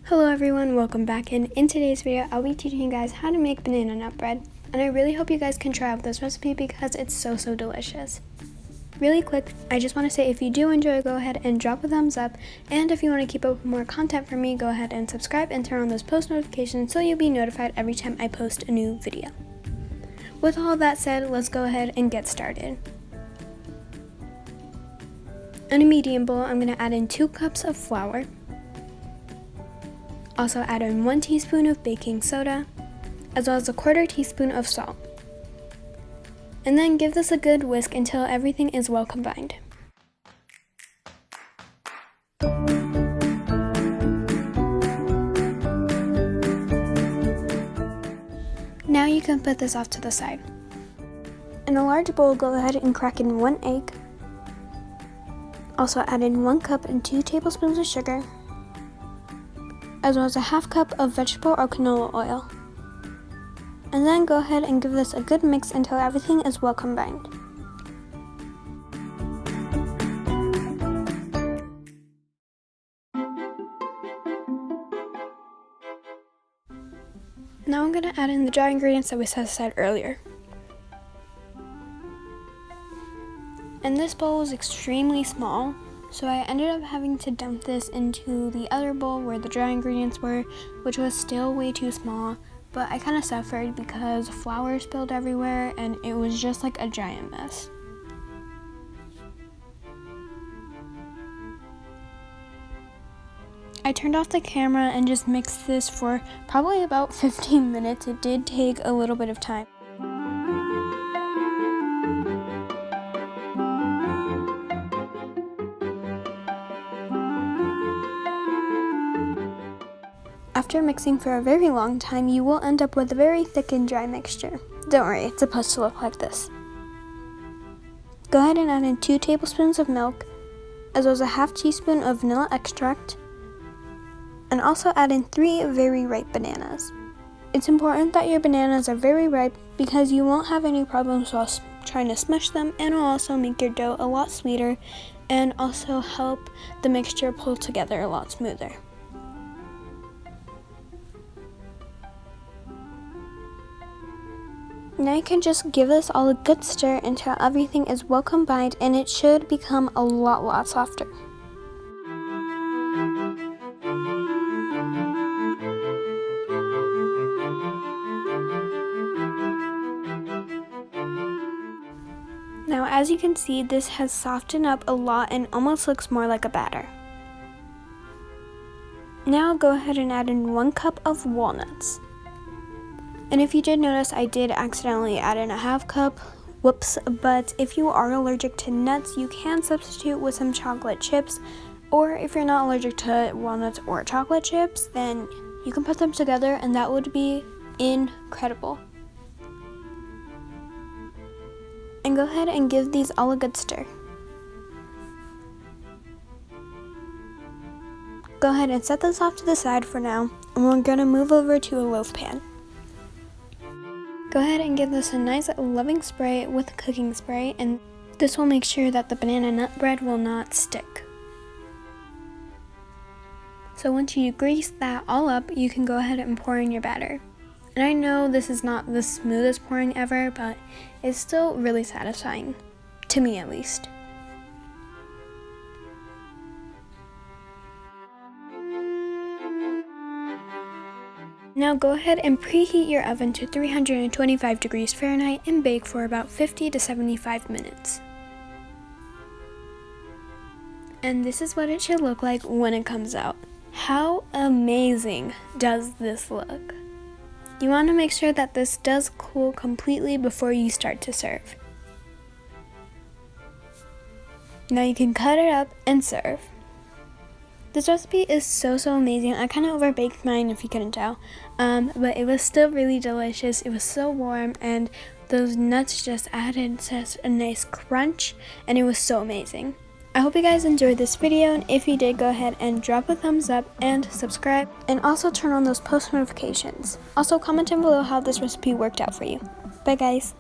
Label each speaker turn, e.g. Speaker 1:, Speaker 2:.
Speaker 1: Hello everyone, welcome back, and in today's video I'll be teaching you guys how to make banana nut bread, and I really hope you guys can try out this recipe because it's so delicious. Really quick, I just want to say if you do enjoy, go ahead and drop a thumbs up, and if you want to keep up with more content from me, go ahead and subscribe and turn on those post notifications so you'll be notified every time I post a new video. With all that said, let's go ahead and get started. In a medium bowl, I'm going to add in 2 cups of flour. Also add in 1 teaspoon of baking soda, as well as a 1/4 teaspoon of salt. And then give this a good whisk until everything is well combined. Now you can put this off to the side. In a large bowl, go ahead and crack in 1 egg. Also add in 1 cup and 2 tablespoons of sugar, as well as a 1/2 cup of vegetable or canola oil. And then go ahead and give this a good mix until everything is well combined. Now I'm going to add in the dry ingredients that we set aside earlier. And this bowl was extremely small, so I ended up having to dump this into the other bowl where the dry ingredients were, which was still way too small, but I kind of suffered because flour spilled everywhere and it was just like a giant mess. I turned off the camera and just mixed this for probably about 15 minutes. It did take a little bit of time. After mixing for a very long time, you will end up with a very thick and dry mixture. Don't worry, it's supposed to look like this. Go ahead and add in 2 tablespoons of milk, as well as a 1/2 teaspoon of vanilla extract, and also add in 3 very ripe bananas. It's important that your bananas are very ripe because you won't have any problems while trying to smush them, and will also make your dough a lot sweeter and also help the mixture pull together a lot smoother. Now you can just give this all a good stir until everything is well combined, and it should become a lot softer. Now as you can see, this has softened up a lot and almost looks more like a batter. Now go ahead and add in 1 cup of walnuts. And if you did notice, I did accidentally add in a 1/2 cup, whoops, but if you are allergic to nuts, you can substitute with some chocolate chips, or if you're not allergic to walnuts or chocolate chips, then you can put them together and that would be incredible. And go ahead and give these all a good stir. Go ahead and set this off to the side for now, and we're going to move over to a loaf pan. Go ahead and give this a nice loving spray with cooking spray, and this will make sure that the banana nut bread will not stick. So once you grease that all up, you can go ahead and pour in your batter. And I know this is not the smoothest pouring ever, but it's still really satisfying, to me at least. Now go ahead and preheat your oven to 325 degrees Fahrenheit and bake for about 50 to 75 minutes. And this is what it should look like when it comes out. How amazing does this look? You want to make sure that this does cool completely before you start to serve. Now you can cut it up and serve. This recipe is so amazing. I kind of overbaked mine if you couldn't tell, but it was still really delicious. It was so warm, and those nuts just added such a nice crunch, and it was so amazing. I hope you guys enjoyed this video, and if you did, go ahead and drop a thumbs up and subscribe, and also turn on those post notifications. Also comment down below how this recipe worked out for you. Bye guys!